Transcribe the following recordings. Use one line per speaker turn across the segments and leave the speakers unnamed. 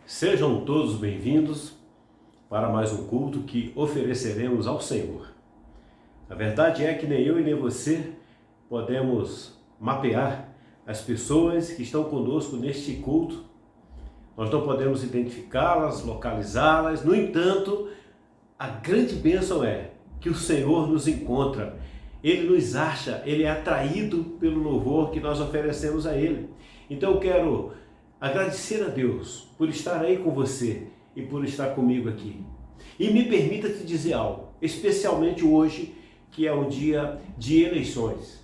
Sejam todos bem-vindos para mais um culto que ofereceremos ao Senhor. A verdade é que nem eu e nem você podemos mapear as pessoas que estão conosco neste culto. Nós não podemos identificá-las, localizá-las. No entanto, a grande bênção é que o Senhor nos encontra. Ele nos acha, Ele é atraído pelo louvor que nós oferecemos a Ele. Então eu quero agradecer a Deus por estar aí com você e por estar comigo aqui. E me permita te dizer algo, especialmente hoje, que é um dia de eleições.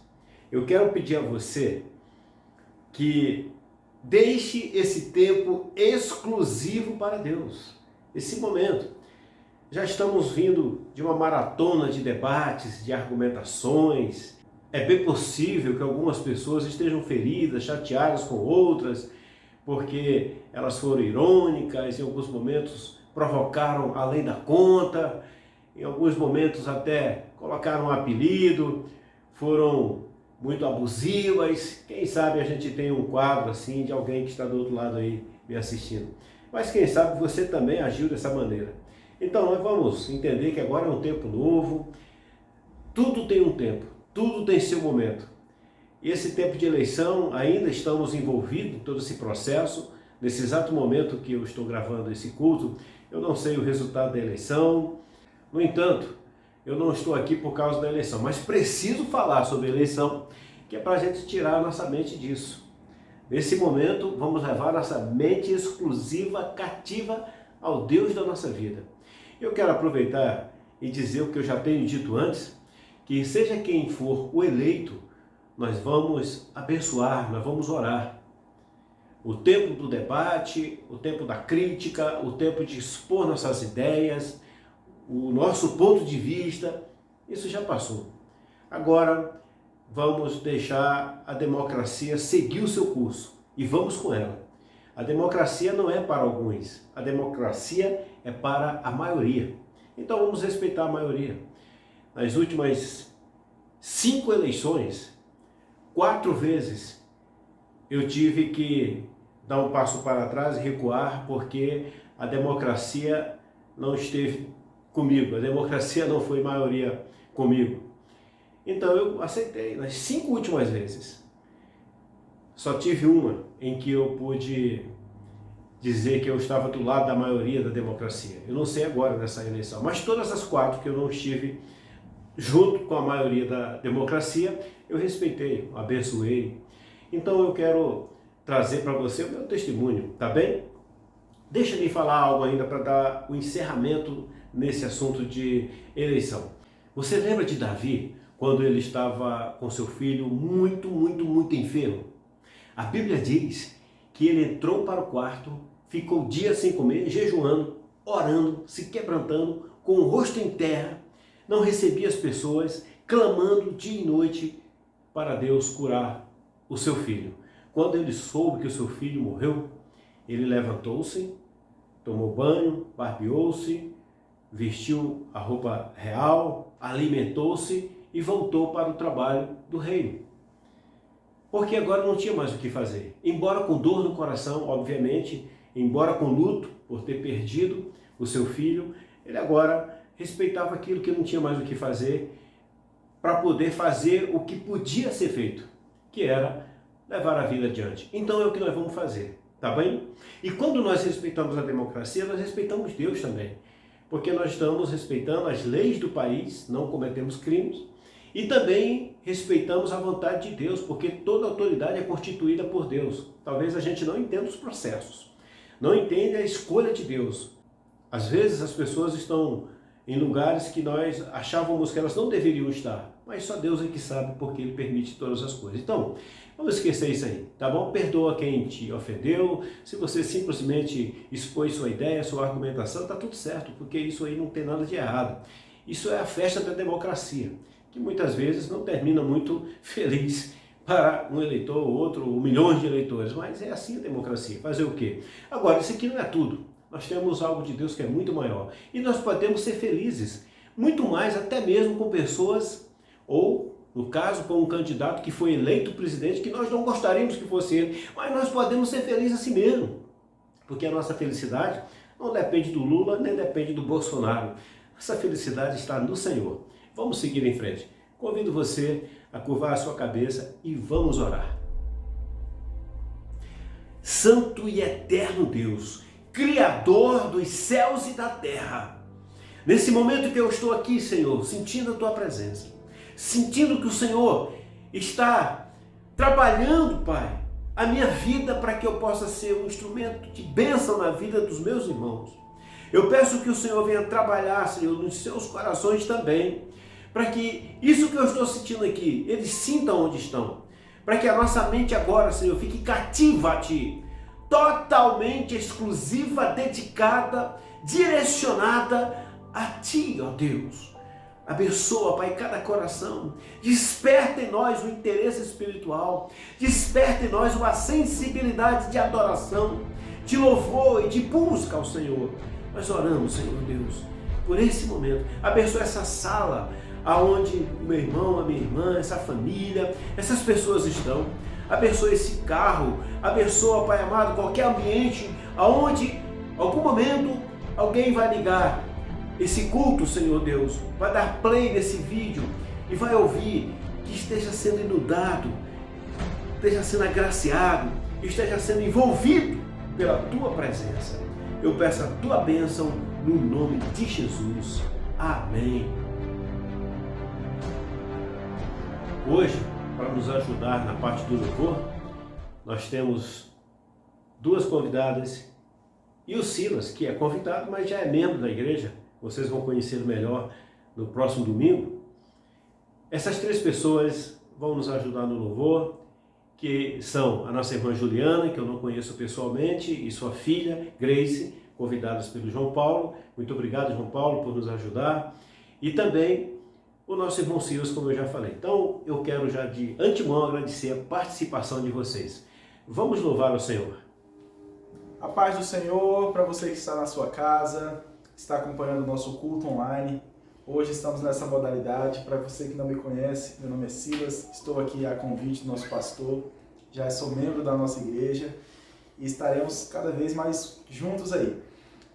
Eu quero pedir a você que deixe esse tempo exclusivo para Deus, esse momento. Já estamos vindo de uma maratona de debates, de argumentações. É bem possível que algumas pessoas estejam feridas, chateadas com outras, porque elas foram irônicas, em alguns momentos provocaram além da conta, em alguns momentos até colocaram um apelido, foram muito abusivas. Quem sabe a gente tem um quadro assim de alguém que está do outro lado aí me assistindo. Mas quem sabe você também agiu dessa maneira. Então nós vamos entender que agora é um tempo novo, tudo tem um tempo, tudo tem seu momento. E esse tempo de eleição, ainda estamos envolvidos em todo esse processo. Nesse exato momento que eu estou gravando esse culto, eu não sei o resultado da eleição. No entanto, eu não estou aqui por causa da eleição, mas preciso falar sobre a eleição, que é para a gente tirar a nossa mente disso. Nesse momento, vamos levar nossa mente exclusiva, cativa ao Deus da nossa vida. Eu quero aproveitar e dizer o que eu já tenho dito antes, que seja quem for o eleito, nós vamos abençoar, nós vamos orar. O tempo do debate, o tempo da crítica, o tempo de expor nossas ideias, o nosso ponto de vista, isso já passou. Agora vamos deixar a democracia seguir o seu curso e vamos com ela. A democracia não é para alguns, a democracia é para a maioria. Então vamos respeitar a maioria. Nas últimas 5 eleições, 4 vezes eu tive que dar um passo para trás e recuar porque a democracia não esteve comigo, a democracia não foi maioria comigo. Então eu aceitei nas 5 últimas vezes. Só tive uma em que eu pude dizer que eu estava do lado da maioria da democracia. Eu não sei agora nessa eleição, mas todas as 4 que eu não estive junto com a maioria da democracia, eu respeitei, abençoei. Então eu quero trazer para você o meu testemunho, tá bem? Deixa eu falar algo ainda para dar o encerramento nesse assunto de eleição. Você lembra de Davi, quando ele estava com seu filho muito enfermo? A Bíblia diz que ele entrou para o quarto, ficou dias sem comer, jejuando, orando, se quebrantando, com o rosto em terra, não recebia as pessoas, clamando dia e noite para Deus curar o seu filho. Quando ele soube que o seu filho morreu, ele levantou-se, tomou banho, barbeou-se, vestiu a roupa real, alimentou-se e voltou para o trabalho do reino. Porque agora não tinha mais o que fazer. Embora com dor no coração, obviamente, embora com luto por ter perdido o seu filho, ele agora respeitava aquilo que não tinha mais o que fazer para poder fazer o que podia ser feito, que era levar a vida adiante. Então é o que nós vamos fazer, tá bem? E quando nós respeitamos a democracia, nós respeitamos Deus também, porque nós estamos respeitando as leis do país, não cometemos crimes, e também respeitamos a vontade de Deus, porque toda autoridade é constituída por Deus. Talvez a gente não entenda os processos, não entenda a escolha de Deus. Às vezes as pessoas estão em lugares que nós achávamos que elas não deveriam estar, mas só Deus é que sabe porque Ele permite todas as coisas. Então, vamos esquecer isso aí, tá bom? Perdoa quem te ofendeu, se você simplesmente expôs sua ideia, sua argumentação, tá tudo certo, porque isso aí não tem nada de errado. Isso é a festa da democracia, que muitas vezes não termina muito feliz para um eleitor ou outro, ou milhões de eleitores, mas é assim a democracia, fazer o quê? Agora, isso aqui não é tudo. Nós temos algo de Deus que é muito maior. E nós podemos ser felizes, muito mais até mesmo com pessoas, ou no caso com um candidato que foi eleito presidente, que nós não gostaríamos que fosse ele, mas nós podemos ser felizes assim mesmo. Porque a nossa felicidade não depende do Lula, nem depende do Bolsonaro. Essa felicidade está no Senhor. Vamos seguir em frente. Convido você a curvar a sua cabeça e vamos orar. Santo e eterno Deus, Criador dos céus e da terra, nesse momento que eu estou aqui, Senhor, sentindo a Tua presença, sentindo que o Senhor está trabalhando, Pai, a minha vida para que eu possa ser um instrumento de bênção na vida dos meus irmãos. Eu peço que o Senhor venha trabalhar, Senhor, nos seus corações também, para que isso que eu estou sentindo aqui, eles sintam onde estão, para que a nossa mente agora, Senhor, fique cativa a Ti, totalmente exclusiva, dedicada, direcionada a Ti, ó Deus. Abençoa, Pai, cada coração. Desperta em nós o interesse espiritual. Desperta em nós uma sensibilidade de adoração, de louvor e de busca ao Senhor. Nós oramos, Senhor Deus, por esse momento. Abençoa essa sala, aonde o meu irmão, a minha irmã, essa família, essas pessoas estão. Abençoa esse carro. Abençoa, Pai amado, qualquer ambiente aonde, algum momento, alguém vai ligar esse culto, Senhor Deus, vai dar play nesse vídeo e vai ouvir, que esteja sendo inundado, esteja sendo agraciado, esteja sendo envolvido pela Tua presença. Eu peço a Tua bênção no nome de Jesus. Amém. Hoje, para nos ajudar na parte do louvor, nós temos duas convidadas e o Silas, que é convidado, mas já é membro da igreja. Vocês vão conhecê-lo melhor no próximo domingo. Essas três pessoas vão nos ajudar no louvor, que são a nossa irmã Juliana, que eu não conheço pessoalmente, e sua filha, Grace, convidadas pelo João Paulo. Muito obrigado, João Paulo, por nos ajudar. E também o nosso irmão Silas, como eu já falei. Então, eu quero já de antemão agradecer a participação de vocês. Vamos louvar o Senhor.
A paz do Senhor para você que está na sua casa, está acompanhando o nosso culto online. Hoje estamos nessa modalidade. Para você que não me conhece, meu nome é Silas, estou aqui a convite do nosso pastor, já sou membro da nossa igreja e estaremos cada vez mais juntos aí,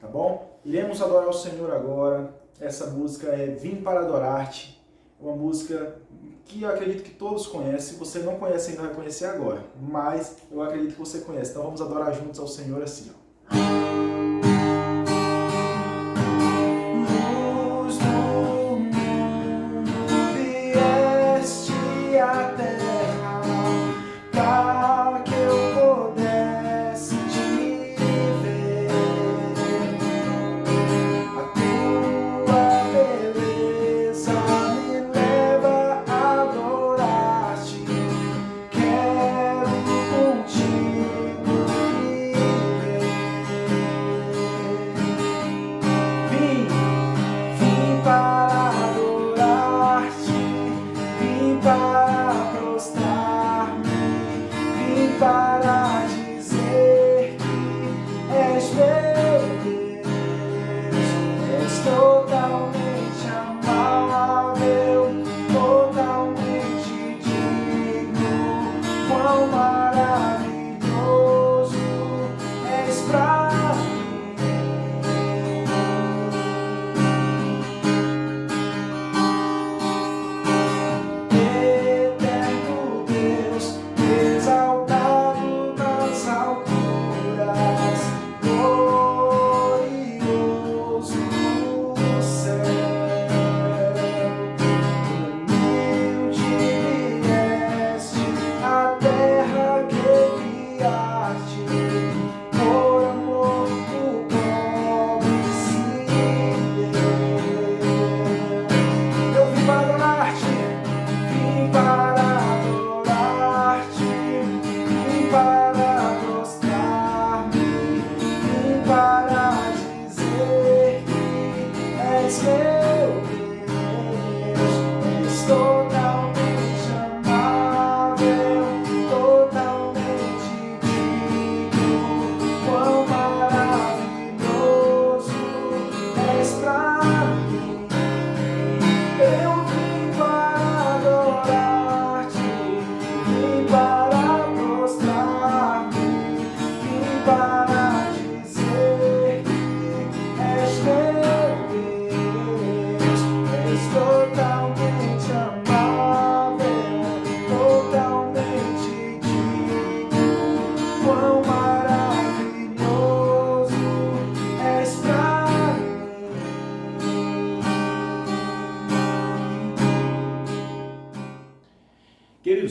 tá bom? Iremos adorar o Senhor agora. Essa música é Vim para Adorar-te, uma música que eu acredito que todos conhecem. Se você não conhece ainda vai conhecer agora, mas eu acredito que você conhece. Então vamos adorar juntos ao Senhor assim, ó.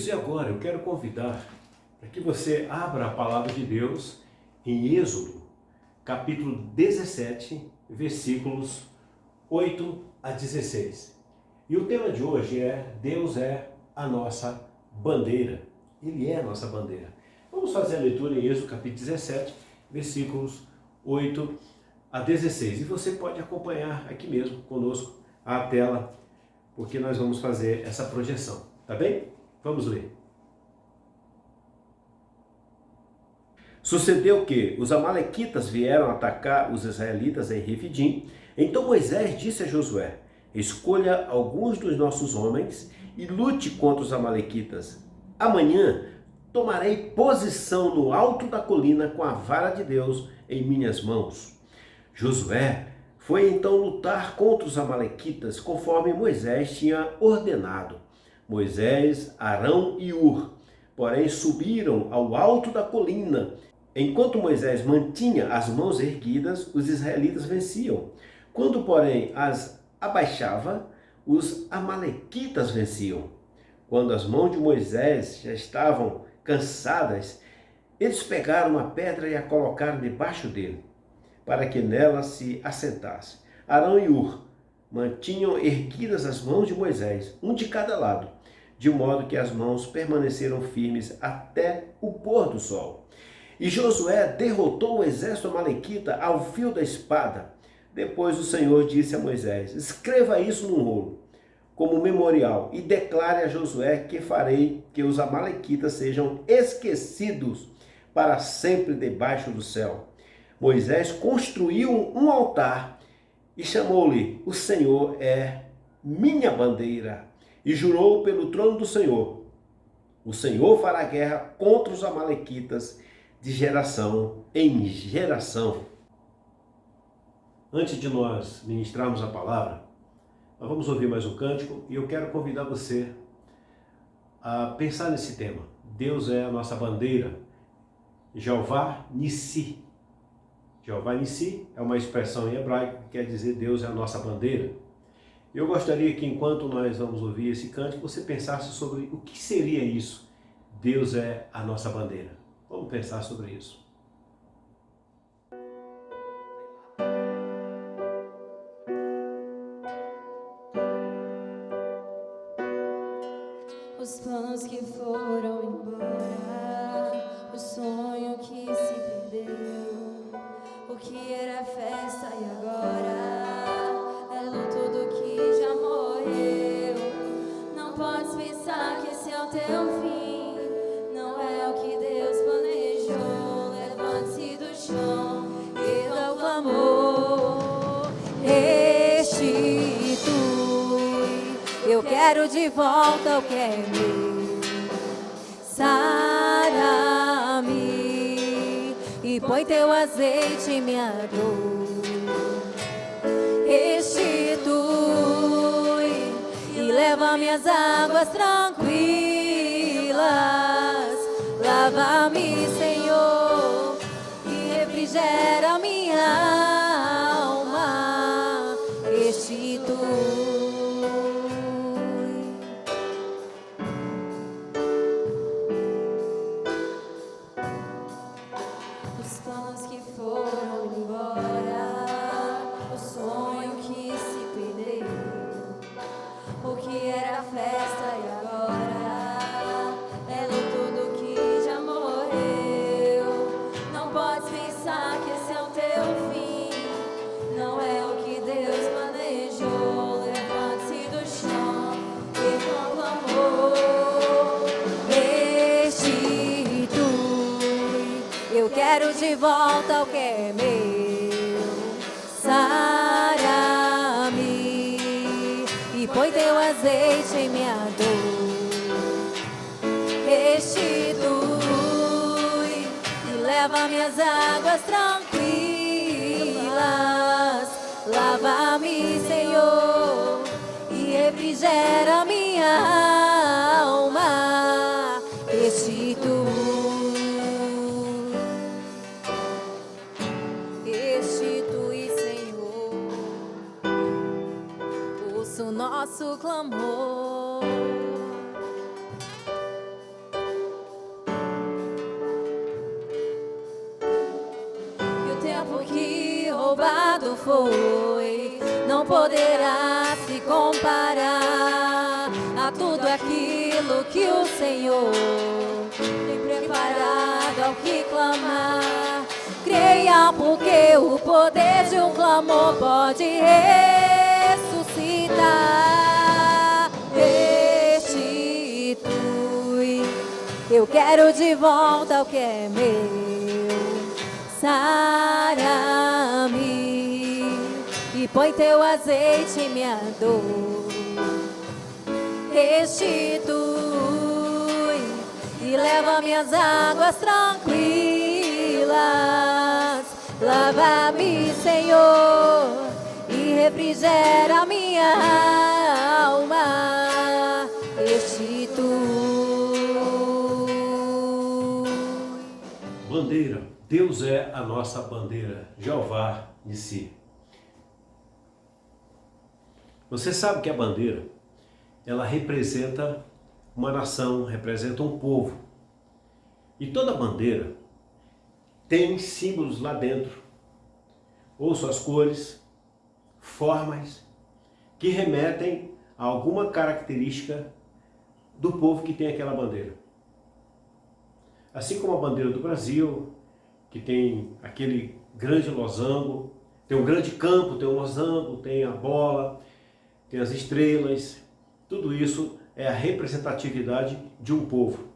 e agora eu quero convidar para que você abra a palavra de Deus em Êxodo, capítulo 17, versículos 8 a 16. E o tema de hoje é: Deus é a nossa bandeira. Ele é a nossa bandeira. Vamos fazer a leitura em Êxodo, capítulo 17, versículos 8 a 16. E você pode acompanhar aqui mesmo conosco a tela, porque nós vamos fazer essa projeção, tá bem? Vamos ler. Sucedeu que os amalequitas vieram atacar os israelitas em Refidim. Então Moisés disse a Josué: escolha alguns dos nossos homens e lute contra os amalequitas. Amanhã tomarei posição no alto da colina com a vara de Deus em minhas mãos. Josué foi então lutar contra os amalequitas, conforme Moisés tinha ordenado. Moisés, Arão e Hur, porém, subiram ao alto da colina. Enquanto Moisés mantinha as mãos erguidas, os israelitas venciam. Quando, porém, as abaixava, os amalequitas venciam. Quando as mãos de Moisés já estavam cansadas, eles pegaram uma pedra e a colocaram debaixo dele, para que nela se assentasse. Arão e Hur mantinham erguidas as mãos de Moisés, um de cada lado, de modo que as mãos permaneceram firmes até o pôr do sol. E Josué derrotou o exército amalequita ao fio da espada. Depois o Senhor disse a Moisés: escreva isso num rolo, como memorial, e declare a Josué que farei que os amalequitas sejam esquecidos para sempre debaixo do céu. Moisés construiu um altar e chamou-lhe: o Senhor é minha bandeira, e jurou pelo trono do Senhor: o Senhor fará guerra contra os amalequitas de geração em geração. Antes de nós ministrarmos a palavra, nós vamos ouvir mais um cântico e eu quero convidar você a pensar nesse tema. Deus é a nossa bandeira. Jeová Nissi. Jeová Nissi é uma expressão em hebraico que quer dizer Deus é a nossa bandeira. Eu gostaria que, enquanto nós vamos ouvir esse cântico, você pensasse sobre o que seria isso. Deus é a nossa bandeira. Vamos pensar sobre isso.
Os planos que foram embora, o sonho que se perdeu, o que era festa e agora é luto do que já morreu. Não podes pensar que esse é o teu fim, não é o que Deus planejou. Levante-se do chão e dá o clamor, restitui. Eu quero de volta o que é meu. Sara-me e põe teu azeite em minha dor. Restitui e leva minhas águas tranquilas. Lava-me, Senhor, e refrigera minha alma. Restitui. Quero de volta o que é meu. Sara-me e põe teu azeite em minha dor. Restitui e leva minhas águas tranquilas. Lava-me, Senhor, e refrigera minha alma. Restitui. O nosso clamor, roubado foi, não poderá se comparar a tudo aquilo que o Senhor tem preparado ao que clamar. Creia, porque o poder de um clamor pode ressuscitar. Restitui, eu quero de volta o que é meu. Sara-me e põe teu azeite em minha dor. Restitui e leva minhas águas tranquilas. Lava-me, Senhor, e refrigera minha alma. Restitui.
Bandeira. Deus é a nossa bandeira, Jeová Nissi. Você sabe que a bandeira, ela representa uma nação, representa um povo. E toda bandeira tem símbolos lá dentro, ou suas cores, formas, que remetem a alguma característica do povo que tem aquela bandeira. Assim como a bandeira do Brasil, que tem aquele grande losango, tem um grande campo, tem um losango, tem a bola, tem as estrelas, tudo isso é a representatividade de um povo.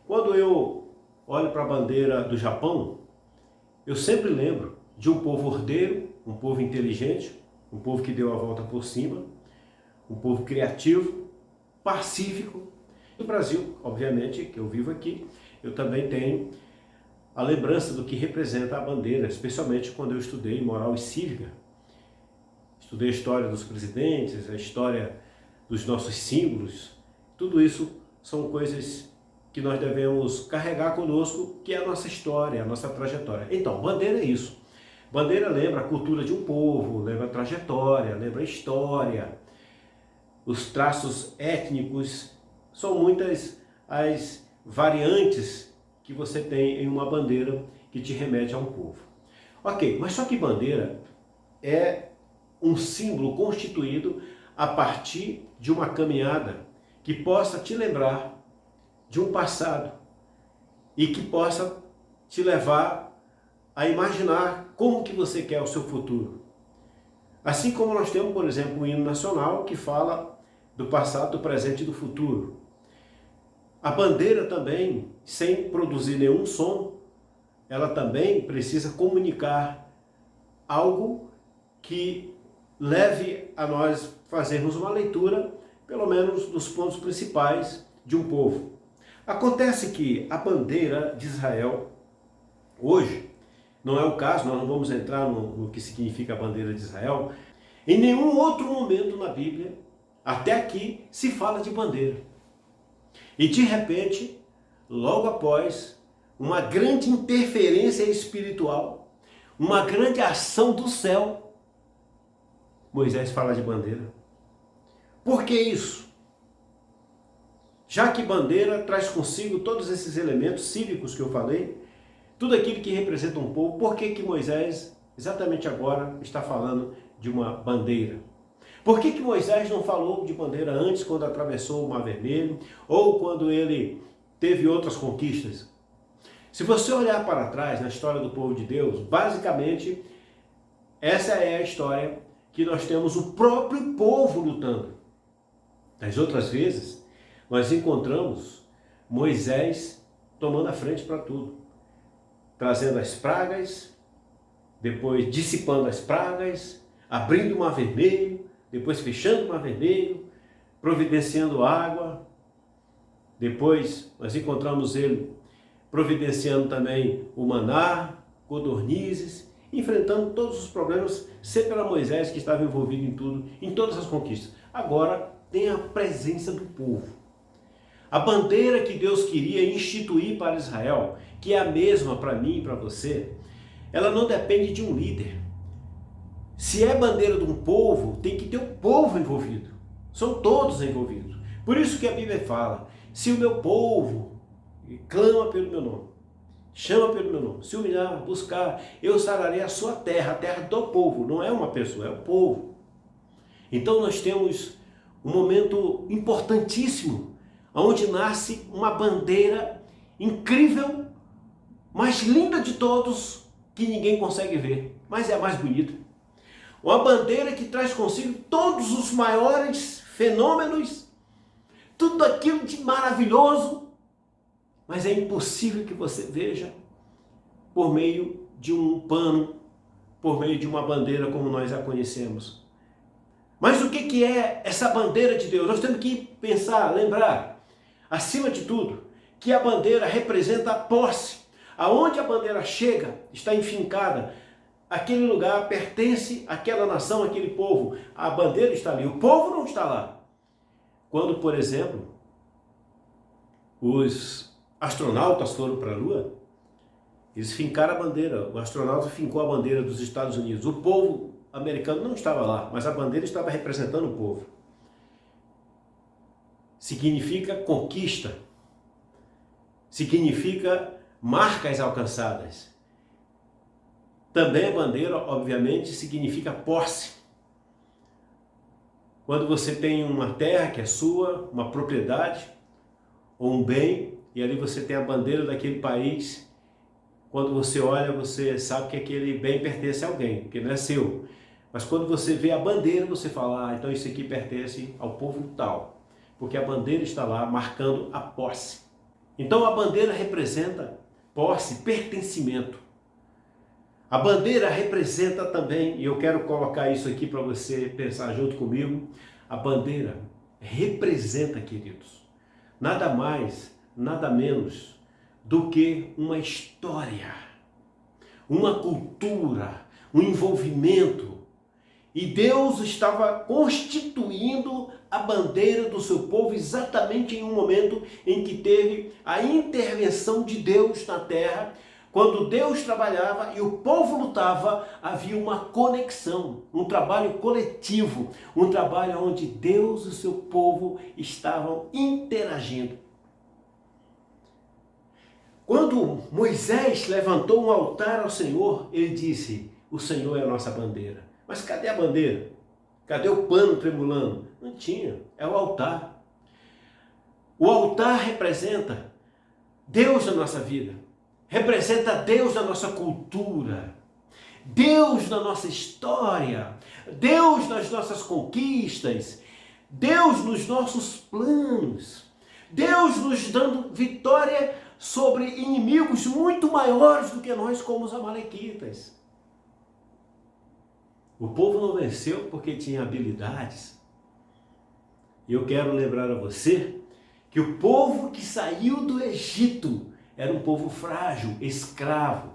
Quando eu olho para a bandeira do Japão, eu sempre lembro de um povo ordeiro, um povo inteligente, um povo que deu a volta por cima, um povo criativo, pacífico. No Brasil, obviamente, que eu vivo aqui, eu também tenho a lembrança do que representa a bandeira, especialmente quando eu estudei moral e cívica. Estudei a história dos presidentes, a história dos nossos símbolos. Tudo isso são coisas que nós devemos carregar conosco, que é a nossa história, a nossa trajetória. Então, bandeira é isso. Bandeira lembra a cultura de um povo, lembra a trajetória, lembra a história, os traços étnicos. São muitas as variantes que você tem em uma bandeira que te remete a um povo. Ok, mas só que bandeira é um símbolo constituído a partir de uma caminhada que possa te lembrar de um passado e que possa te levar a imaginar como que você quer o seu futuro. Assim como nós temos, por exemplo, o hino nacional que fala do passado, do presente e do futuro. A bandeira também, sem produzir nenhum som, ela também precisa comunicar algo que leve a nós fazermos uma leitura, pelo menos dos pontos principais de um povo. Acontece que a bandeira de Israel, hoje, não é o caso, nós não vamos entrar no que significa a bandeira de Israel, em nenhum outro momento na Bíblia, até aqui, se fala de bandeira. E de repente, logo após, uma grande interferência espiritual, uma grande ação do céu, Moisés fala de bandeira. Por que isso? Já que bandeira traz consigo todos esses elementos cívicos que eu falei, tudo aquilo que representa um povo, por que Moisés, exatamente agora, está falando de uma bandeira? Por que Moisés não falou de bandeira antes, quando atravessou o Mar Vermelho, ou quando ele teve outras conquistas? Se você olhar para trás na história do povo de Deus, basicamente, essa é a história que nós temos o próprio povo lutando. Das outras vezes, nós encontramos Moisés tomando a frente para tudo, trazendo as pragas, depois dissipando as pragas, abrindo o Mar Vermelho, depois fechando o Mar Vermelho, providenciando água. Depois nós encontramos ele providenciando também o maná, codornizes, enfrentando todos os problemas, sempre era Moisés que estava envolvido em tudo, em todas as conquistas. Agora tem a presença do povo. A bandeira que Deus queria instituir para Israel, que é a mesma para mim e para você, ela não depende de um líder. Se é bandeira de um povo, tem que ter o povo envolvido. São todos envolvidos. Por isso que a Bíblia fala, se o meu povo clama pelo meu nome, chama pelo meu nome, se humilhar, buscar, eu sararei a sua terra, a terra do povo, não é uma pessoa, é o povo. Então nós temos um momento importantíssimo, onde nasce uma bandeira incrível, mais linda de todos, que ninguém consegue ver, mas é a mais bonita. Uma bandeira que traz consigo todos os maiores fenômenos, tudo aquilo de maravilhoso, mas é impossível que você veja por meio de um pano, por meio de uma bandeira como nós a conhecemos. Mas o que é essa bandeira de Deus? Nós temos que pensar, lembrar, acima de tudo, que a bandeira representa a posse. Aonde a bandeira chega, está enfincada, aquele lugar pertence àquela nação, àquele povo. A bandeira está ali, o povo não está lá. Quando, por exemplo, os astronautas foram para a Lua, eles fincaram a bandeira, o astronauta fincou a bandeira dos Estados Unidos. O povo americano não estava lá, mas a bandeira estava representando o povo. Significa conquista, significa marcas alcançadas. Também a bandeira, obviamente, significa posse. Quando você tem uma terra que é sua, uma propriedade ou um bem, e ali você tem a bandeira daquele país, quando você olha, você sabe que aquele bem pertence a alguém, porque não é seu. Mas quando você vê a bandeira, você fala, ah, então isso aqui pertence ao povo tal, porque a bandeira está lá marcando a posse. Então a bandeira representa posse, pertencimento. A bandeira representa também, e eu quero colocar isso aqui para você pensar junto comigo, a bandeira representa, queridos, nada mais, nada menos do que uma história, uma cultura, um envolvimento. E Deus estava constituindo a bandeira do seu povo exatamente em um momento em que teve a intervenção de Deus na terra. Quando Deus trabalhava e o povo lutava, havia uma conexão, um trabalho coletivo, um trabalho onde Deus e o seu povo estavam interagindo. Quando Moisés levantou um altar ao Senhor, ele disse, o Senhor é a nossa bandeira. Mas cadê a bandeira? Cadê o pano tremulando? Não tinha, é o altar. O altar representa Deus na nossa vida. Representa Deus na nossa cultura, Deus na nossa história, Deus nas nossas conquistas, Deus nos nossos planos, Deus nos dando vitória sobre inimigos muito maiores do que nós, como os amalequitas. O povo não venceu porque tinha habilidades. E eu quero lembrar a você que o povo que saiu do Egito era um povo frágil, escravo.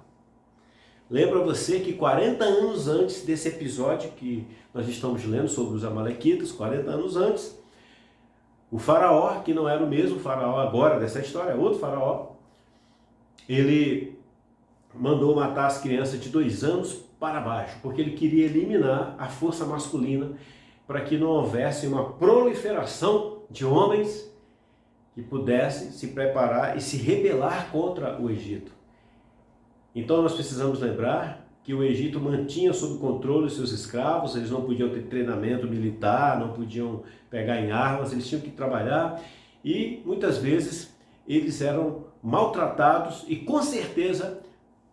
Lembra você que 40 anos antes desse episódio que nós estamos lendo sobre os amalequitas, 40 anos antes, o faraó, que não era o mesmo faraó agora dessa história, outro faraó, ele mandou matar as crianças de 2 anos para baixo, porque ele queria eliminar a força masculina para que não houvesse uma proliferação de homens que pudesse se preparar e se rebelar contra o Egito. Então nós precisamos lembrar que o Egito mantinha sob controle os seus escravos, eles não podiam ter treinamento militar, não podiam pegar em armas, eles tinham que trabalhar e muitas vezes eles eram maltratados e com certeza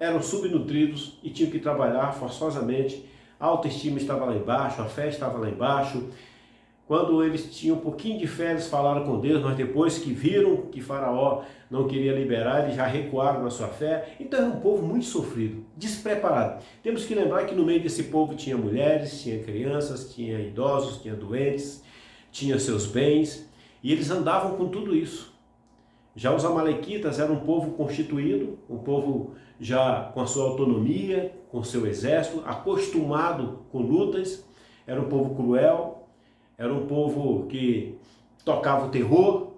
eram subnutridos e tinham que trabalhar forçosamente. A autoestima estava lá embaixo, a fé estava lá embaixo. Quando eles tinham um pouquinho de fé, eles falaram com Deus, mas depois que viram que Faraó não queria liberar, eles já recuaram na sua fé. Então era um povo muito sofrido, despreparado. Temos que lembrar que no meio desse povo tinha mulheres, tinha crianças, tinha idosos, tinha doentes, tinha seus bens, e eles andavam com tudo isso. Já os amalequitas eram um povo constituído, um povo já com a sua autonomia, com seu exército, acostumado com lutas, era um povo cruel, era um povo que tocava o terror,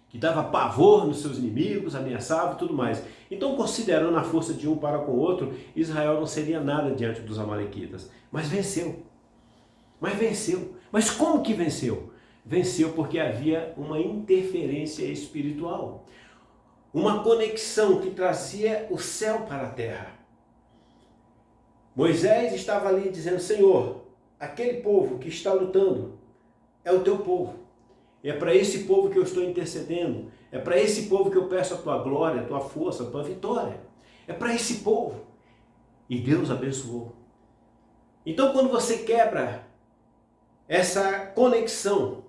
que dava pavor nos seus inimigos, ameaçava e tudo mais. Então, considerando a força de um para com o outro, Israel não seria nada diante dos amalequitas. Mas venceu. Mas como que venceu? Venceu porque havia uma interferência espiritual. uma conexão que trazia o céu para a terra. Moisés estava ali dizendo: Senhor, aquele povo que está lutando é o teu povo. É para esse povo que eu estou intercedendo. É para esse povo que eu peço a tua glória, a tua força, a tua vitória. É para esse povo. E Deus abençoou. Então, quando você quebra essa conexão,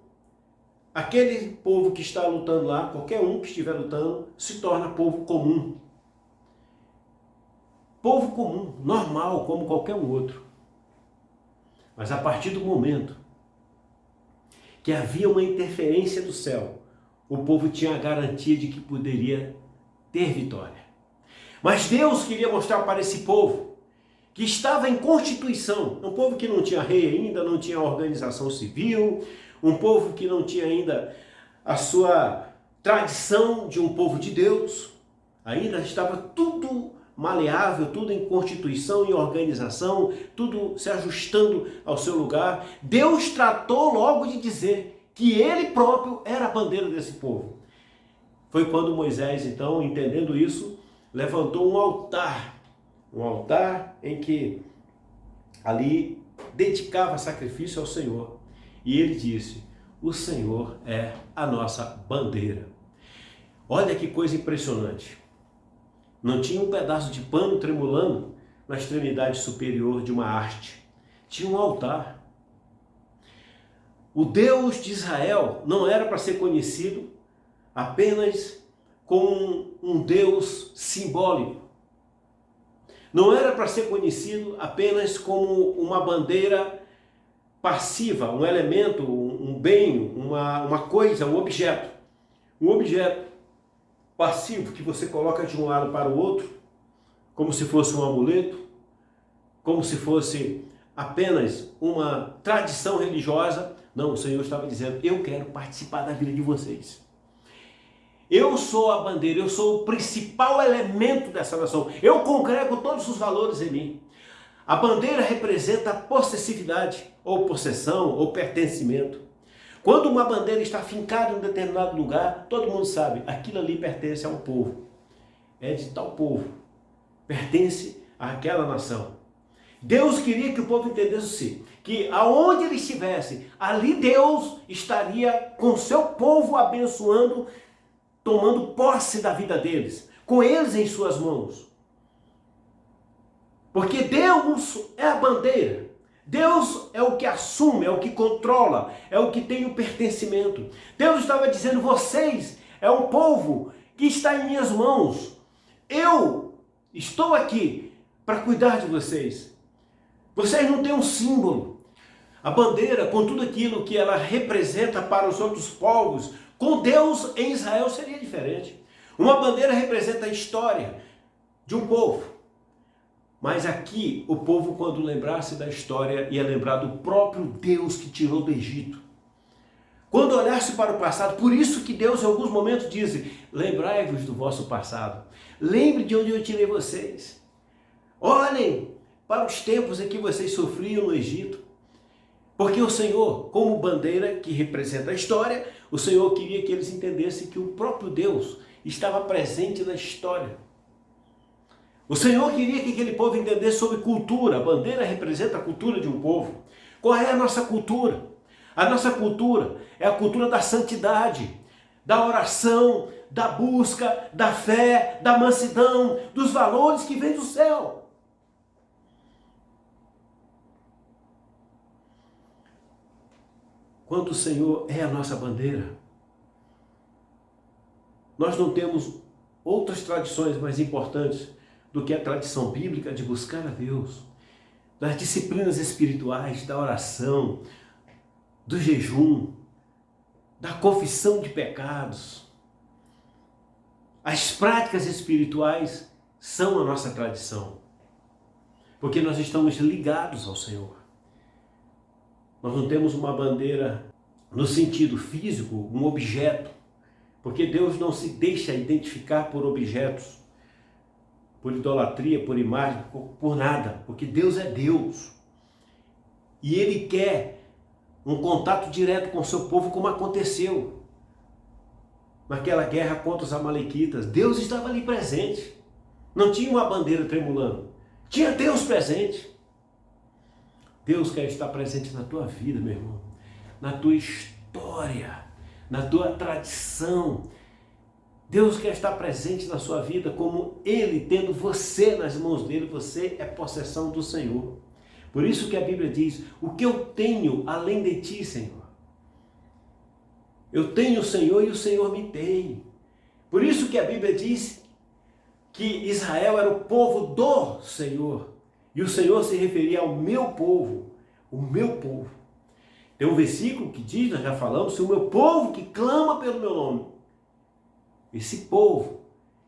aquele povo que está lutando lá, qualquer um que estiver lutando, se torna povo comum. Povo comum, normal, como qualquer um outro. Mas a partir do momento que havia uma interferência do céu, o povo tinha a garantia de que poderia ter vitória. Mas Deus queria mostrar para esse povo que estava em constituição, um povo que não tinha rei ainda, não tinha organização civil, um povo que não tinha ainda a sua tradição de um povo de Deus, ainda estava tudo maleável, tudo em constituição e organização, tudo se ajustando ao seu lugar. Deus tratou logo de dizer que ele próprio era a bandeira desse povo. Foi quando Moisés, então, entendendo isso, levantou um altar em que ali dedicava sacrifício ao Senhor. E ele disse: o Senhor é a nossa bandeira. Olha que coisa impressionante. Não tinha um pedaço de pano tremulando na extremidade superior de uma haste. Tinha um altar. O Deus de Israel não era para ser conhecido apenas como um Deus simbólico. Não era para ser conhecido apenas como uma bandeira passiva, um elemento, um bem, uma coisa, um objeto. Um objeto passivo que você coloca de um lado para o outro, como se fosse um amuleto, como se fosse apenas uma tradição religiosa. Não, o Senhor estava dizendo: eu quero participar da vida de vocês. Eu sou a bandeira, eu sou o principal elemento dessa nação. Eu congrego todos os valores em mim. A bandeira representa possessividade, ou possessão, ou pertencimento. Quando uma bandeira está fincada em um determinado lugar, todo mundo sabe, aquilo ali pertence a um povo. É de tal povo. Pertence àquela nação. Deus queria que o povo entendesse que aonde ele estivesse, ali Deus estaria com seu povo abençoando, tomando posse da vida deles, com eles em suas mãos. Porque Deus é a bandeira. Deus é o que assume, é o que controla, é o que tem o pertencimento. Deus estava dizendo: vocês é um povo que está em minhas mãos. Eu estou aqui para cuidar de vocês. Vocês não têm um símbolo. A bandeira, com tudo aquilo que ela representa para os outros povos, com Deus em Israel seria diferente. Uma bandeira representa a história de um povo. Mas aqui, o povo, quando lembrasse da história, ia lembrar do próprio Deus que tirou do Egito. Quando olhasse para o passado, por isso que Deus em alguns momentos diz: lembrai-vos do vosso passado. Lembre de onde eu tirei vocês. Olhem para os tempos em que vocês sofriam no Egito. Porque o Senhor, como bandeira que representa a história, o Senhor queria que eles entendessem que o próprio Deus estava presente na história. O Senhor queria que aquele povo entendesse sobre cultura. A bandeira representa a cultura de um povo. Qual é a nossa cultura? A nossa cultura é a cultura da santidade, da oração, da busca, da fé, da mansidão, dos valores que vêm do céu. Quando o Senhor é a nossa bandeira, nós não temos outras tradições mais importantes do que a tradição bíblica de buscar a Deus, das disciplinas espirituais, da oração, do jejum, da confissão de pecados. As práticas espirituais são a nossa tradição, porque nós estamos ligados ao Senhor. Nós não temos uma bandeira no sentido físico, um objeto, porque Deus não se deixa identificar por objetos, por idolatria, por imagem, por nada, porque Deus é Deus. E Ele quer um contato direto com o seu povo, como aconteceu. naquela guerra contra os amalequitas. Deus estava ali presente. Não tinha uma bandeira tremulando. Tinha Deus presente. Deus quer estar presente na tua vida, meu irmão. Na tua história, na tua tradição. Deus quer estar presente na sua vida como Ele, tendo você nas mãos dele, você é possessão do Senhor. Por isso que a Bíblia diz, o que eu tenho além de ti, Senhor? Eu tenho o Senhor e o Senhor me tem. Por isso que a Bíblia diz que Israel era o povo do Senhor. E o Senhor se referia ao meu povo, o meu povo. Tem um versículo que diz, nós já falamos, se o meu povo que clama pelo meu nome, esse povo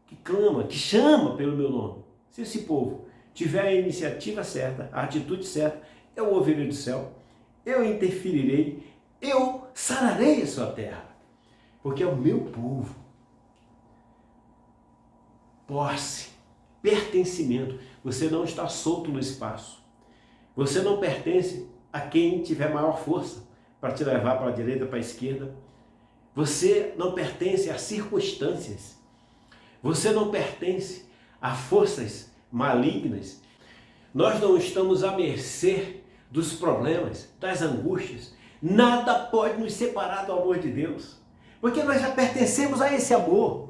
que clama, que chama pelo meu nome, se esse povo tiver a iniciativa certa, a atitude certa, eu ouvirei do céu, eu interferirei, eu sararei a sua terra, porque é o meu povo. Posse, pertencimento. Você não está solto no espaço. Você não pertence a quem tiver maior força para te levar para a direita, para a esquerda. Você não pertence a circunstâncias. Você não pertence a forças malignas. Nós não estamos à mercê dos problemas, das angústias. Nada pode nos separar do amor de Deus, porque nós já pertencemos a esse amor.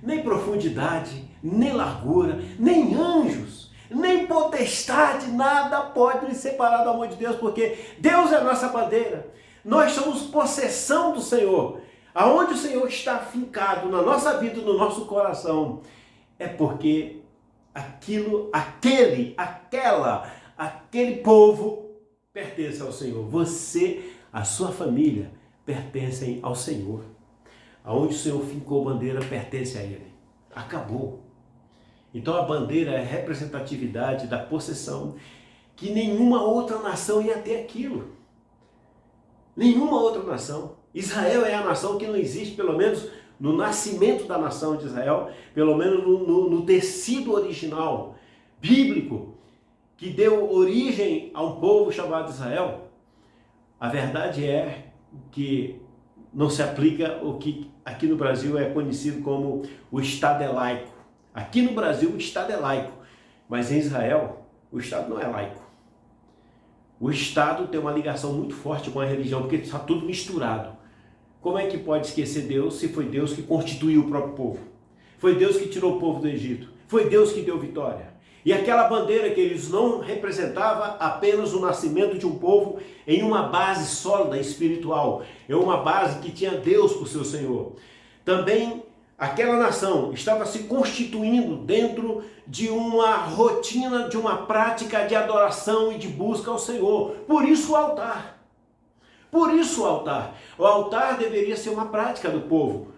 Nem profundidade, nem largura, nem anjos, nem potestade, nada pode nos separar do amor de Deus, porque Deus é a nossa bandeira. Nós somos possessão do Senhor. Aonde o Senhor está afincado na nossa vida, no nosso coração, é porque aquele povo pertence ao Senhor. Você, a sua família, pertencem ao Senhor. Aonde o Senhor fincou a bandeira, pertence a Ele. Acabou. Então a bandeira é representatividade da possessão, que nenhuma outra nação ia ter aquilo. Nenhuma outra nação. Israel é a nação que não existe, pelo menos no nascimento da nação de Israel, pelo menos no tecido original, bíblico, que deu origem a um povo chamado Israel. A verdade é que não se aplica o que aqui no Brasil é conhecido como o Estado é laico. Aqui no Brasil o Estado é laico, mas em Israel o Estado não é laico. O Estado tem uma ligação muito forte com a religião, porque está tudo misturado. Como é que pode esquecer Deus se foi Deus que constituiu o próprio povo? Foi Deus que tirou o povo do Egito. Foi Deus que deu vitória. E aquela bandeira que eles não representava apenas o nascimento de um povo em uma base sólida espiritual, em uma base que tinha Deus por seu Senhor. Também aquela nação estava se constituindo dentro de uma rotina, de uma prática de adoração e de busca ao Senhor. Por isso o altar. Por isso o altar. O altar deveria ser uma prática do povo.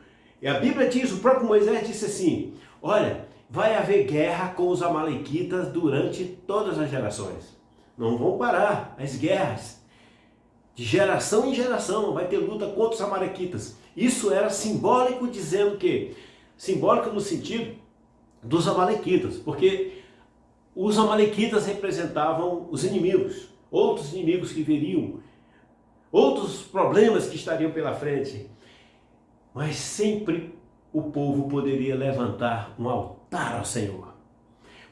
E a Bíblia diz, o próprio Moisés disse assim, olha, vai haver guerra com os amalequitas durante todas as gerações. Não vão parar as guerras. De geração em geração vai ter luta contra os amalequitas. Isso era simbólico, dizendo que, simbólico no sentido dos amalequitas, porque os amalequitas representavam os inimigos, outros inimigos que viriam, outros problemas que estariam pela frente. Mas sempre o povo poderia levantar um altar ao Senhor.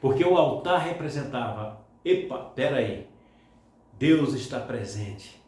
Porque o altar representava, peraí, Deus está presente.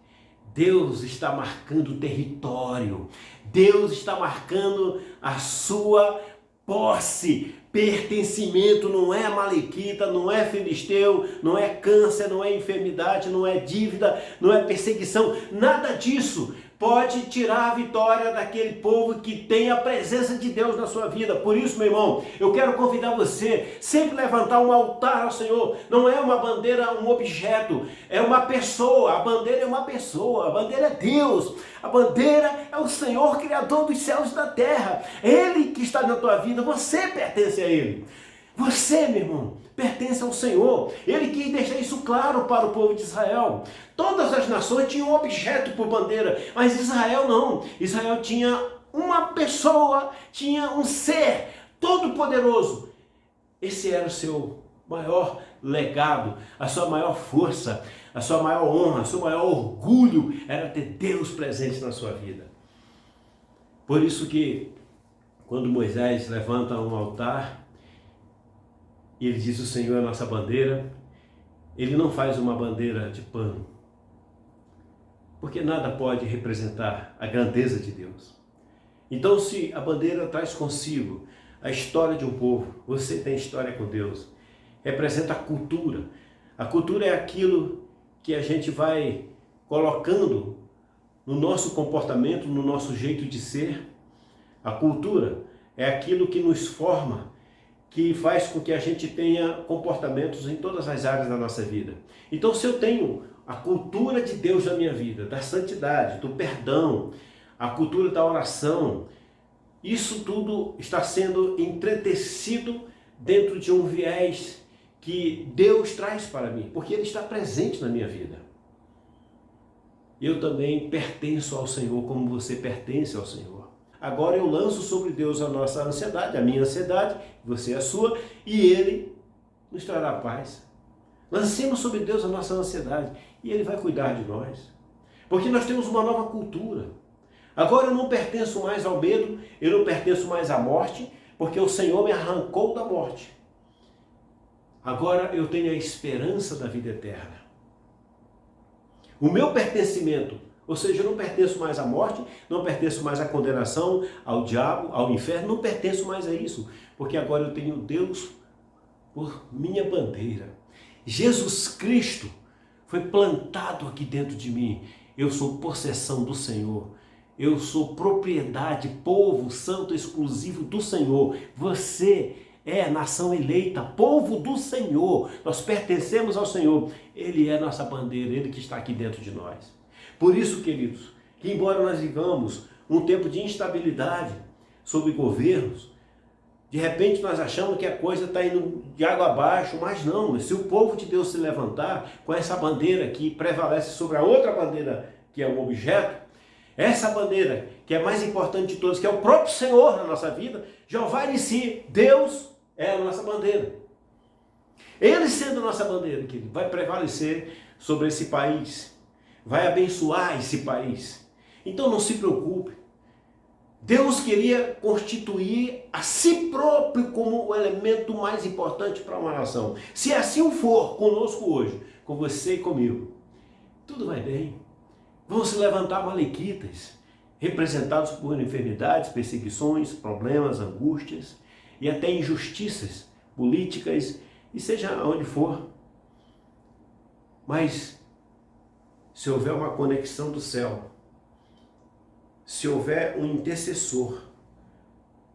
Deus está marcando território. Deus está marcando a sua posse, pertencimento. Não é amalequita, não é filisteu, não é câncer, não é enfermidade, não é dívida, não é perseguição. Nada disso pode tirar a vitória daquele povo que tem a presença de Deus na sua vida. Por isso, meu irmão, eu quero convidar você sempre levantar um altar ao Senhor. Não é uma bandeira, um objeto, é uma pessoa. A bandeira é uma pessoa, a bandeira é Deus, a bandeira é o Senhor, Criador dos céus e da terra. Ele que está na tua vida, você pertence a Ele. Você, meu irmão, pertence ao Senhor. Ele quis deixar isso claro para o povo de Israel. Todas as nações tinham um objeto por bandeira, mas Israel não. Israel tinha uma pessoa, tinha um ser todo-poderoso. Esse era o seu maior legado, a sua maior força, a sua maior honra, o seu maior orgulho era ter Deus presente na sua vida. Por isso que quando Moisés levanta um altar e ele diz: o Senhor é a nossa bandeira, ele não faz uma bandeira de pano, porque nada pode representar a grandeza de Deus. Então, se a bandeira traz consigo a história de um povo, você tem história com Deus, representa a cultura. A cultura é aquilo que a gente vai colocando no nosso comportamento, no nosso jeito de ser. A cultura é aquilo que nos forma, que faz com que a gente tenha comportamentos em todas as áreas da nossa vida. Então, se eu tenho a cultura de Deus na minha vida, da santidade, do perdão, a cultura da oração, isso tudo está sendo entretecido dentro de um viés que Deus traz para mim, porque Ele está presente na minha vida. Eu também pertenço ao Senhor como você pertence ao Senhor. Agora eu lanço sobre Deus a nossa ansiedade, a minha ansiedade, você a sua, e Ele nos trará paz. Lancemos sobre Deus a nossa ansiedade e Ele vai cuidar de nós. Porque nós temos uma nova cultura. Agora eu não pertenço mais ao medo, eu não pertenço mais à morte, porque o Senhor me arrancou da morte. Agora eu tenho a esperança da vida eterna. O meu pertencimento, ou seja, eu não pertenço mais à morte, não pertenço mais à condenação, ao diabo, ao inferno, não pertenço mais a isso, porque agora eu tenho Deus por minha bandeira. Jesus Cristo foi plantado aqui dentro de mim. Eu sou possessão do Senhor. Eu sou propriedade, povo santo exclusivo do Senhor. Você é nação eleita, povo do Senhor. Nós pertencemos ao Senhor. Ele é nossa bandeira, Ele que está aqui dentro de nós. Por isso, queridos, que embora nós vivamos um tempo de instabilidade sobre governos, de repente nós achamos que a coisa está indo de água abaixo, mas não. Se o povo de Deus se levantar com essa bandeira que prevalece sobre a outra bandeira, que é um objeto, essa bandeira, que é mais importante de todas, que é o próprio Senhor na nossa vida, Jeová em si, Deus é a nossa bandeira. Ele sendo a nossa bandeira, querido, vai prevalecer sobre esse país, vai abençoar esse país. Então não se preocupe. Deus queria constituir a si próprio como o elemento mais importante para uma nação. Se assim for conosco hoje, com você e comigo, tudo vai bem. Vão se levantar amalequitas, representados por enfermidades, perseguições, problemas, angústias e até injustiças políticas, e seja onde for. Mas se houver uma conexão do céu, se houver um intercessor,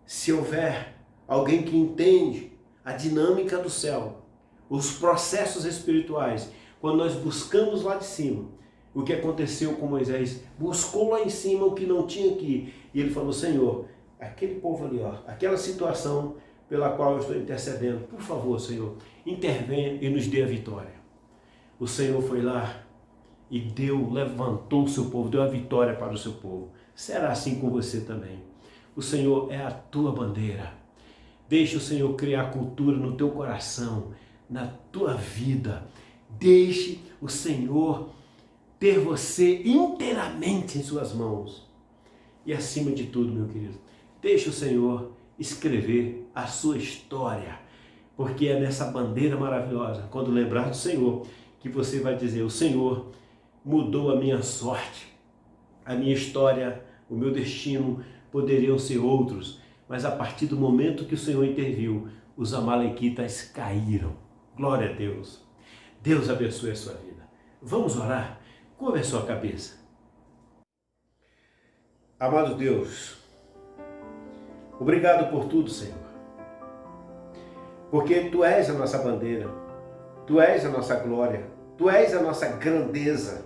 se houver alguém que entende a dinâmica do céu, os processos espirituais, quando nós buscamos lá de cima, o que aconteceu com Moisés, buscou lá em cima o que não tinha aqui, e ele falou: Senhor, aquele povo ali, ó, aquela situação pela qual eu estou intercedendo, por favor, Senhor, intervenha e nos dê a vitória. O Senhor foi lá e levantou o seu povo, deu a vitória para o seu povo. Será assim com você também. O Senhor é a tua bandeira. Deixa o Senhor criar cultura no teu coração, na tua vida. Deixe o Senhor ter você inteiramente em suas mãos. E acima de tudo, meu querido, deixe o Senhor escrever a sua história, porque é nessa bandeira maravilhosa, quando lembrar do Senhor, que você vai dizer: o Senhor mudou a minha sorte, a minha história, o meu destino poderiam ser outros, mas a partir do momento que o Senhor interviu, os amalequitas caíram. Glória a Deus. Deus abençoe a sua vida. Vamos orar? Curva a sua cabeça. Amado Deus, obrigado por tudo, Senhor. Porque Tu és a nossa bandeira, Tu és a nossa glória, Tu és a nossa grandeza.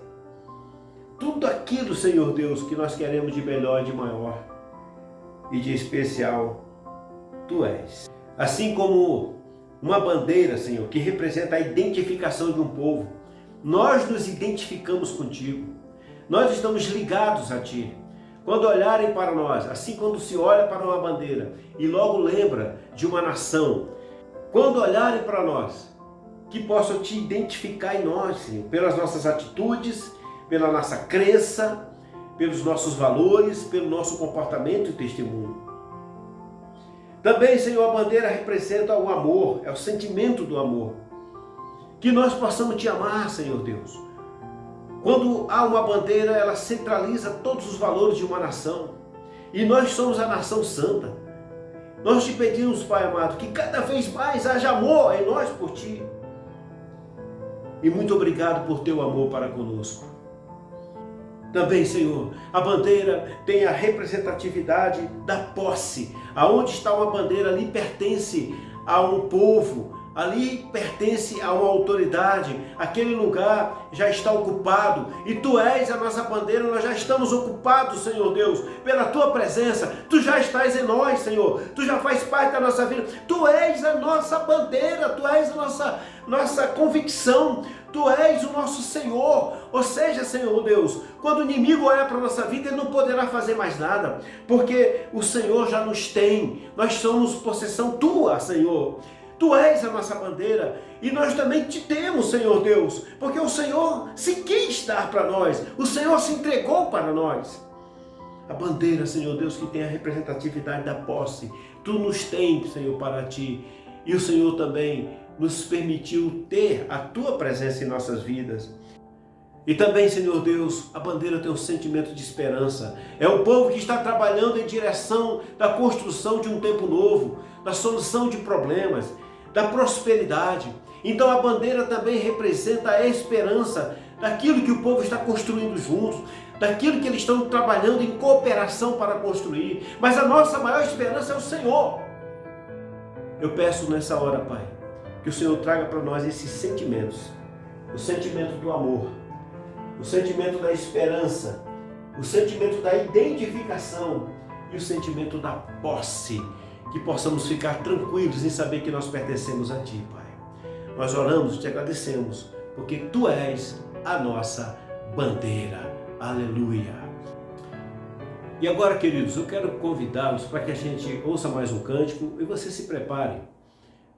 Tudo aquilo, Senhor Deus, que nós queremos de melhor, de maior e de especial, Tu és. Assim como uma bandeira, Senhor, que representa a identificação de um povo, nós nos identificamos contigo, nós estamos ligados a Ti. Quando olharem para nós, assim quando se olha para uma bandeira e logo lembra de uma nação, quando olharem para nós, que possam Te identificar em nós, Senhor, pelas nossas atitudes, pela nossa crença, pelos nossos valores, pelo nosso comportamento e testemunho. Também, Senhor, a bandeira representa o amor, é o sentimento do amor. Que nós possamos te amar, Senhor Deus. Quando há uma bandeira, ela centraliza todos os valores de uma nação. E nós somos a nação santa. Nós te pedimos, Pai amado, que cada vez mais haja amor em nós por ti. E muito obrigado por teu amor para conosco. Também, Senhor, a bandeira tem a representatividade da posse. Aonde está uma bandeira, ali pertence a um povo, ali pertence a uma autoridade. Aquele lugar já está ocupado e tu és a nossa bandeira. Nós já estamos ocupados, Senhor Deus, pela tua presença. Tu já estás em nós, Senhor. Tu já faz parte da nossa vida. Tu és a nossa bandeira, tu és a nossa convicção. Tu és o nosso Senhor. Ou seja, Senhor Deus, quando o inimigo olha para a nossa vida, ele não poderá fazer mais nada, porque o Senhor já nos tem. Nós somos possessão tua, Senhor. Tu és a nossa bandeira e nós também te temos, Senhor Deus, porque o Senhor se quis dar para nós, o Senhor se entregou para nós. A bandeira, Senhor Deus, que tem a representatividade da posse, tu nos tem, Senhor, para ti, e o Senhor também nos permitiu ter a tua presença em nossas vidas. E também, Senhor Deus, a bandeira tem um sentimento de esperança. É o povo que está trabalhando em direção da construção de um tempo novo, da solução de problemas, da prosperidade. Então a bandeira também representa a esperança daquilo que o povo está construindo juntos, daquilo que eles estão trabalhando em cooperação para construir. Mas a nossa maior esperança é o Senhor. Eu peço nessa hora, Pai, que o Senhor traga para nós esses sentimentos, o sentimento do amor, o sentimento da esperança, o sentimento da identificação e o sentimento da posse, que possamos ficar tranquilos em saber que nós pertencemos a Ti, Pai. Nós oramos e te agradecemos, porque Tu és a nossa bandeira. Aleluia! E agora, queridos, eu quero convidá-los para que a gente ouça mais um cântico e você se prepare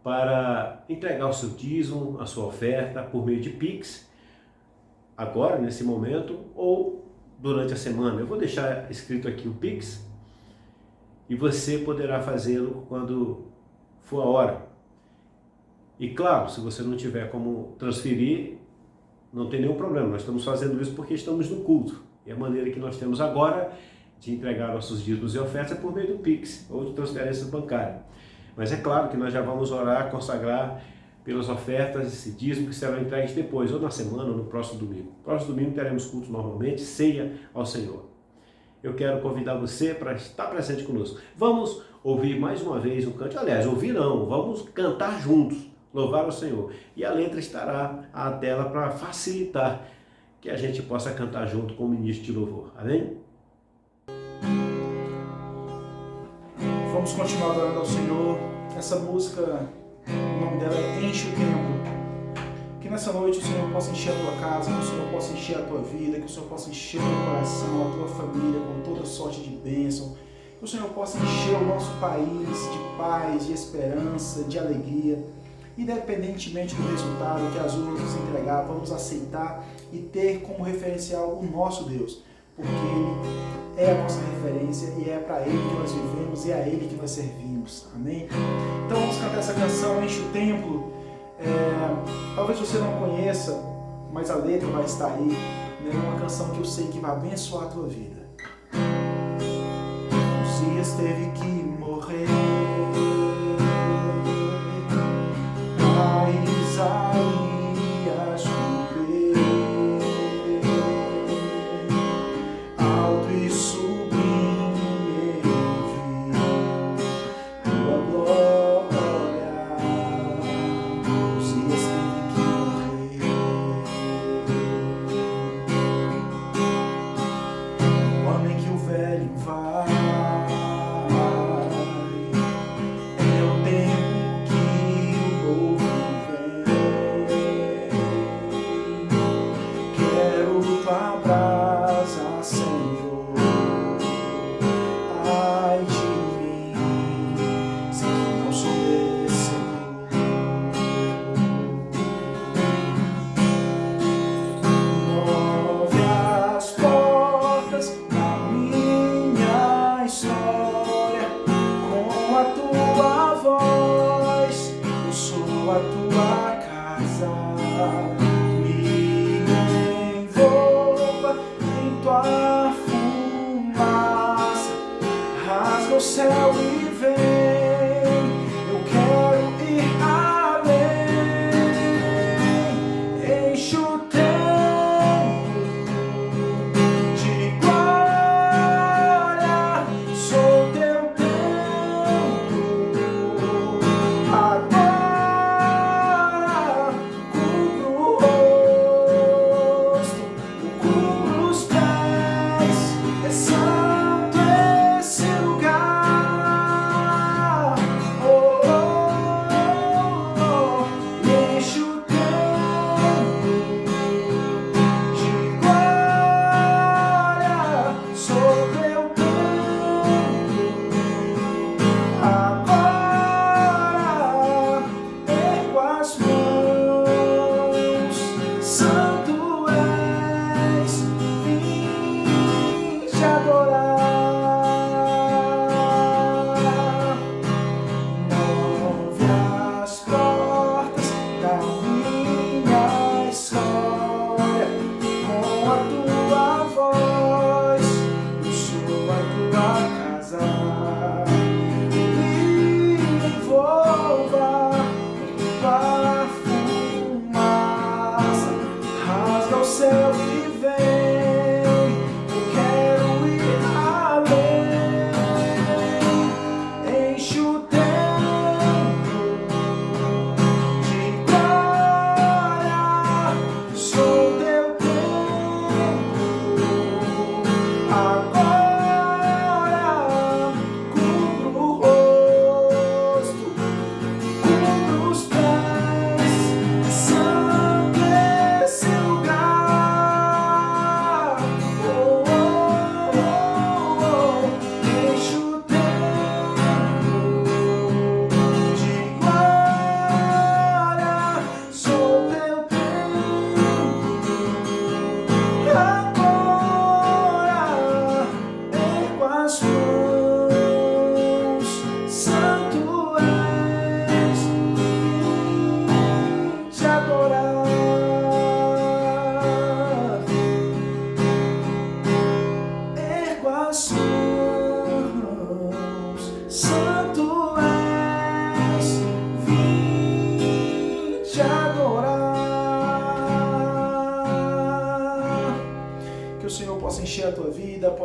para entregar o seu dízimo, a sua oferta por meio de Pix, agora, nesse momento, ou durante a semana. Eu vou deixar escrito aqui o Pix e você poderá fazê-lo quando for a hora. E claro, se você não tiver como transferir, não tem nenhum problema. Nós estamos fazendo isso porque estamos no culto. E a maneira que nós temos agora de entregar nossos dízimos e ofertas é por meio do Pix ou de transferência bancária. Mas é claro que nós já vamos orar, consagrar pelas ofertas e dízimos que serão entregues depois, ou na semana, ou no próximo domingo. Próximo domingo teremos culto normalmente, ceia ao Senhor. Eu quero convidar você para estar presente conosco. Vamos ouvir mais uma vez um canto. Aliás, ouvir não, vamos cantar juntos, louvar ao Senhor. E a letra estará à tela para facilitar que a gente possa cantar junto com o ministro de louvor. Amém?
Vamos continuar adorando ao Senhor. Essa música, o nome dela é Enche o Templo. Que nessa noite o Senhor possa encher a tua casa, que o Senhor possa encher a tua vida, que o Senhor possa encher o teu coração, a tua família com toda sorte de bênção. Que o Senhor possa encher o nosso país de paz, de esperança, de alegria. Independentemente do resultado que as urnas nos entregar, vamos aceitar e ter como referencial o nosso Deus. Porque Ele é a nossa referência e é para Ele que nós vivemos e é a Ele que nós servimos. Amém? Então vamos cantar essa canção, Enche o Templo. Talvez você não conheça, mas a letra vai estar aí. É uma canção que eu sei que vai abençoar a tua vida. Uzias teve que morrer para Isaías cumprir. Alto e sublime tua glória. Uzias teve que morrer. O homem que o velho vai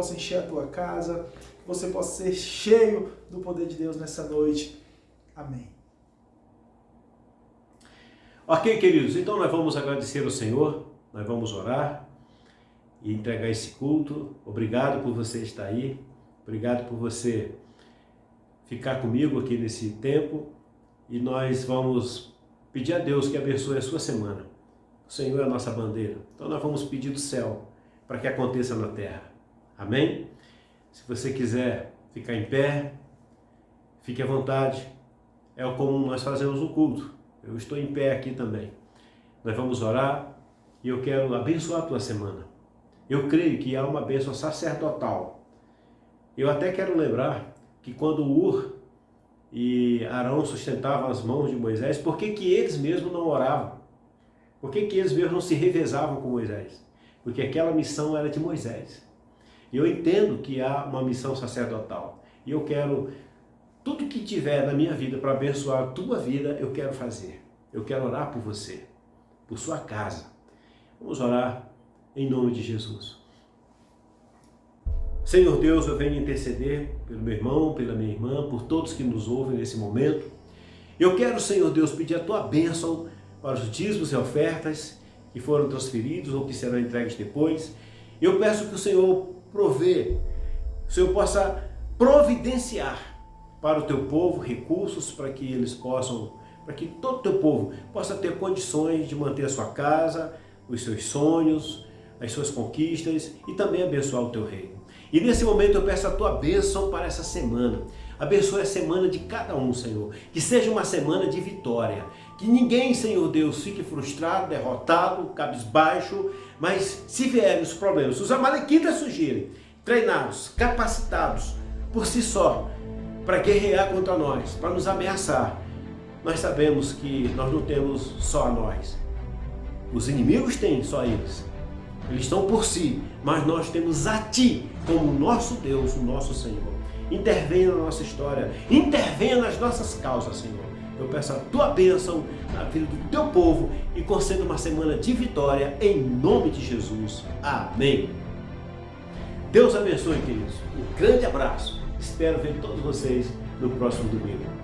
possa encher a tua casa, que você possa ser cheio do poder de Deus nessa noite. Amém.
Ok, queridos, então nós vamos agradecer ao Senhor, nós vamos orar e entregar esse culto. Obrigado por você estar aí, obrigado por você ficar comigo aqui nesse tempo, e nós vamos pedir a Deus que abençoe a sua semana. O Senhor é a nossa bandeira, então nós vamos pedir do céu para que aconteça na terra. Amém? Se você quiser ficar em pé, fique à vontade, é como nós fazemos o culto. Eu estou em pé aqui também. Nós vamos orar e eu quero abençoar a tua semana. Eu creio que há uma bênção sacerdotal. Eu até quero lembrar que quando Ur e Arão sustentavam as mãos de Moisés, por que eles mesmos não oravam? Por que eles mesmos não se revezavam com Moisés? Porque aquela missão era de Moisés. E eu entendo que há uma missão sacerdotal. E eu quero, tudo que tiver na minha vida para abençoar a tua vida, eu quero fazer. Eu quero orar por você, por sua casa. Vamos orar em nome de Jesus. Senhor Deus, eu venho interceder pelo meu irmão, pela minha irmã, por todos que nos ouvem nesse momento. Eu quero, Senhor Deus, pedir a tua bênção para os dízimos e ofertas que foram transferidos ou que serão entregues depois. Eu peço que o Senhor provê, o Senhor possa providenciar para o teu povo recursos para que eles possam, para que todo o teu povo possa ter condições de manter a sua casa, os seus sonhos, as suas conquistas e também abençoar o teu reino. E nesse momento eu peço a tua bênção para essa semana. Abençoe a semana de cada um, Senhor. Que seja uma semana de vitória. Que ninguém, Senhor Deus, fique frustrado, derrotado, cabisbaixo. Mas se vierem os problemas, se os amalequitas surgirem, treinados, capacitados por si só, para guerrear contra nós, para nos ameaçar, nós sabemos que nós não temos só a nós. Os inimigos têm só eles. Eles estão por si, mas nós temos a Ti como nosso Deus, o nosso Senhor. Intervenha na nossa história, intervenha nas nossas causas, Senhor. Eu peço a Tua bênção na vida do Teu povo e conceda uma semana de vitória em nome de Jesus. Amém. Deus abençoe, queridos. Um grande abraço. Espero ver todos vocês no próximo domingo.